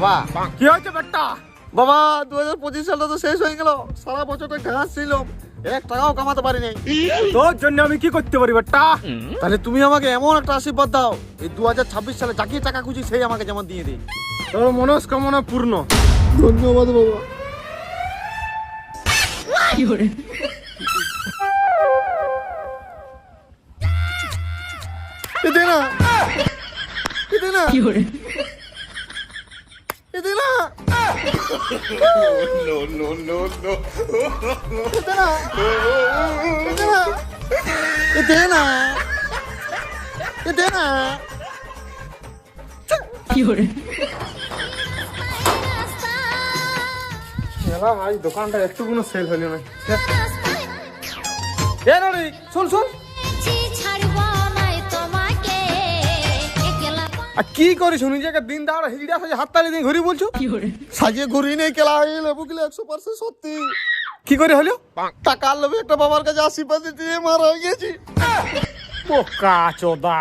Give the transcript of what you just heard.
বাবা কি হয়েছে বেটা? বাবা 2025 সালটা তো শেষ হয়ে গেল, সারা বছরটা ঘাস ছিল, 1 টাকাও কামাতে পারি নাই। তোর জন্য আমি কি করতে পারি বেটা? তাহলে তুমি আমাকে এমন একটা আশীর্বাদ দাও, এই 2026 সালে যাকে টাকা খুঁজি সেই আমাকে যেমন দিয়ে দিই। তোর মনস্কামনা পূর্ণ। ধন্যবাদ বাবা। এতে না, এতে না, এতে না, এতে না, এতে না, এতে না, এতে না। এলা ভাই দোকানটা একটু কোনো সেল হলো না। এ নড়ি শুন শুন, আর কি করি শুনি যে দিন দাঁড়া হিজড়া সাজে হাততালি দিয়ে ঘুরি বলছো? সাজিয়ে ঘুরি নেই, কেলা হয়ে লেবু কিলো 100% সত্যি। কি করে হলো? টাকার লোভে একটা বাবার কাছে আশীর্বাদ দিয়ে মারা হয়ে গেছি। বোকা চোদা।